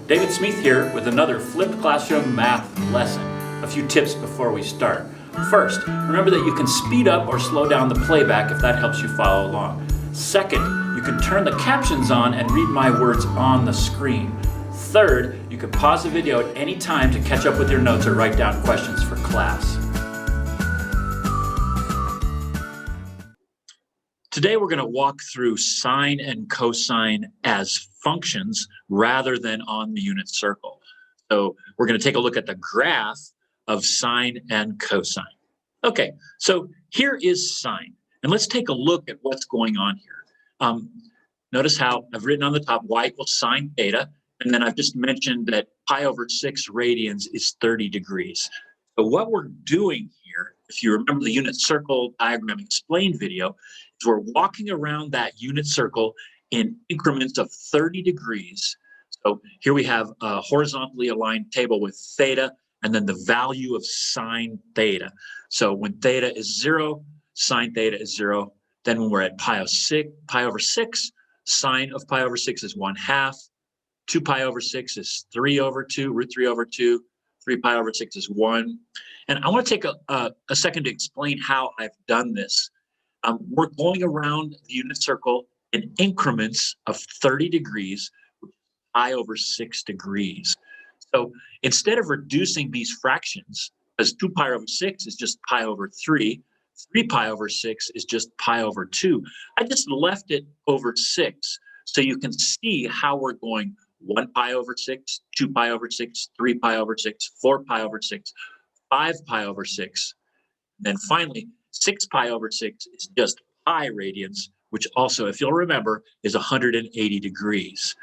David Smith here with another flipped classroom math lesson. A few tips before we start. First, remember that you can speed up or slow down the playback if that helps you follow along. Second, you can turn the captions on and read my words on the screen. Third, you can pause the video at any time to catch up with your notes or write down questions for class. Today we're going to walk through sine and cosine as functions rather than on the unit circle. So we're going to take a look at the graph of sine and cosine. Okay, so here is sine. And let's take a look at what's going on here. Notice how I've written on the top y equals sine theta, and then I've just mentioned that pi over 6 radians is 30 degrees. So what we're doing here, if you remember the unit circle diagram explained video, is we're walking around that unit circle in increments of 30 degrees. So here we have a horizontally aligned table with theta and then the value of sine theta. So when theta is 0, sine theta is 0. Then when we're at pi over 6, sine of pi over 6 is 1/2. 2 pi over 6 is 3 over 2, root 3 over 2. 3 pi over 6 is 1. And I want to take a second to explain how I've done this. We're going around the unit circle in increments of 30 degrees, pi over 6 degrees. So instead of reducing these fractions, because 2 pi over 6 is just pi over 3, 3 pi over 6 is just pi over 2, I just left it over 6 so you can see how we're going 1 pi over 6, 2 pi over 6, 3 pi over 6, 4 pi over 6, 5 pi over 6. And then finally, 6 pi over 6 is just pi radians, which also, if you'll remember, is 180 degrees.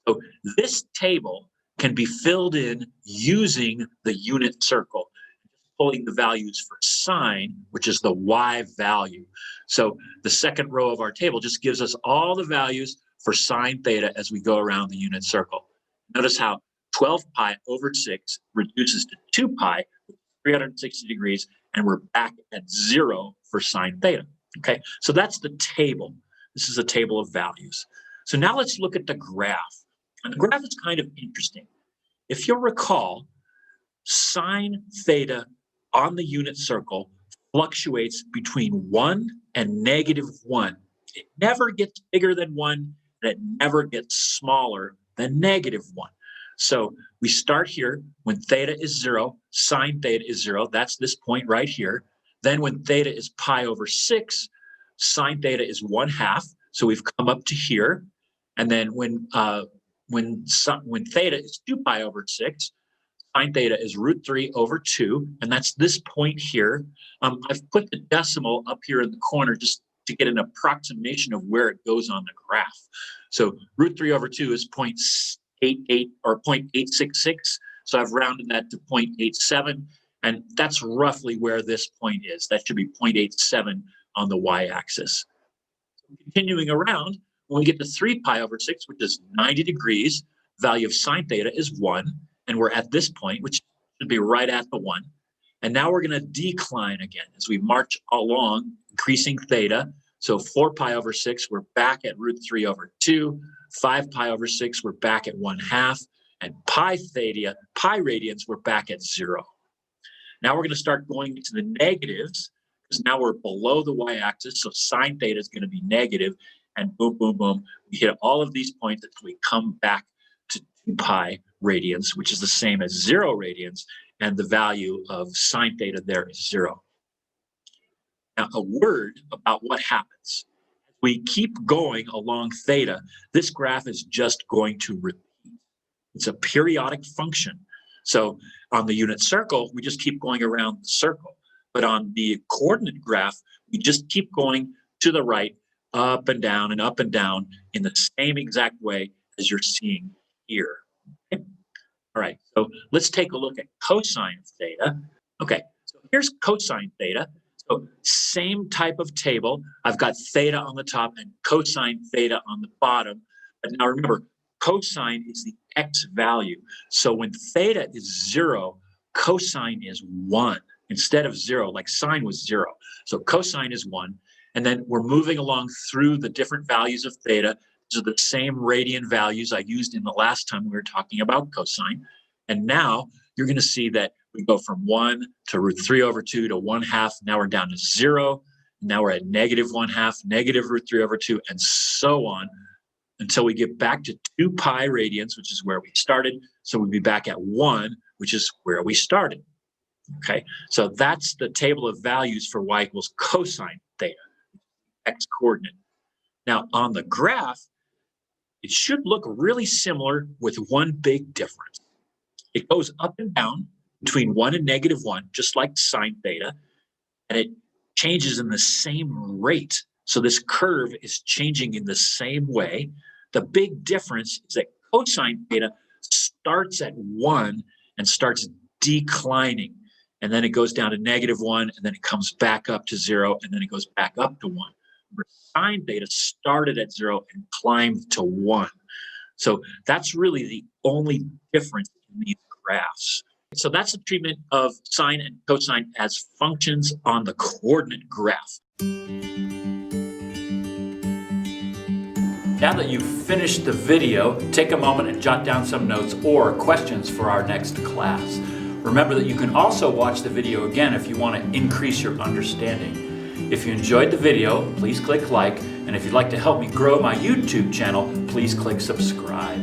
So this table can be filled in using the unit circle, pulling the values for sine, which is the y value. So the second row of our table just gives us all the values for sine theta as we go around the unit circle. Notice how 12 pi over 6 reduces to 2 pi, 360 degrees, and we're back at 0 for sine theta. Okay, so that's the table. This is a table of values. So now let's look at the graph. And the graph is kind of interesting. If you'll recall, sine theta on the unit circle fluctuates between 1 and -1. It never gets bigger than 1, and it never gets smaller than -1. So we start here when theta is 0, sine theta is 0. That's this point right here. Then when theta is pi over 6, sine theta is 1/2. So we've come up to here. And then when theta is 2 pi over 6, sine theta is root 3 over 2, and that's this point here. I've put the decimal up here in the corner just to get an approximation of where it goes on the graph. So root 3 over 2 is 0.88 or 0.866. So I've rounded that to 0.87, and that's roughly where this point is. That should be 0.87 on the y-axis. Continuing around, when we get to 3 pi over 6, which is 90 degrees, value of sine theta is 1, and we're at this point, which should be right at the 1. And now we're going to decline again as we march along, increasing theta. So 4 pi over 6, we're back at root 3 over 2. 5 pi over 6, we're back at 1/2. And pi radians, we're back at 0. Now we're going to start going to the negatives, because now we're below the y-axis, so sine theta is going to be negative, and boom, boom, boom. We hit all of these points until we come back to 2 pi radians, which is the same as 0 radians, and the value of sine theta there is 0. Now, a word about what happens. We keep going along theta. This graph is just going to repeat. It's a periodic function. So on the unit circle, we just keep going around the circle. But on the coordinate graph, we just keep going to the right, up and down in the same exact way as you're seeing here. Okay? All right, so let's take a look at cosine theta. Okay, so here's cosine theta. So same type of table. I've got theta on the top and cosine theta on the bottom. But now remember, cosine is the x value. So when theta is 0, cosine is 1 instead of 0, like sine was 0. So cosine is 1. And then we're moving along through the different values of theta These are the same radian values I used in the last time we were talking about cosine. And now you're going to see that we go from 1 to root 3 over 2 to 1/2. Now we're down to 0. Now we're at negative 1/2, negative root 3 over 2, and so on until we get back to 2 pi radians, which is where we started. So we'll be back at 1, which is where we started. Okay, so that's the table of values for y equals cosine theta, x coordinate. Now on the graph, it should look really similar with one big difference. It goes up and down between 1 and negative 1, just like sine theta, and it changes in the same rate. So this curve is changing in the same way. The big difference is that cosine theta starts at 1 and starts declining. And then it goes down to negative 1, and then it comes back up to 0, and then it goes back up to 1. Where sine theta started at 0 and climbed to 1. So that's really the only difference in these graphs. So that's the treatment of sine and cosine as functions on the coordinate graph. Now that you've finished the video, take a moment and jot down some notes or questions for our next class. Remember that you can also watch the video again if you want to increase your understanding. If you enjoyed the video, please click like, and if you'd like to help me grow my YouTube channel, please click subscribe.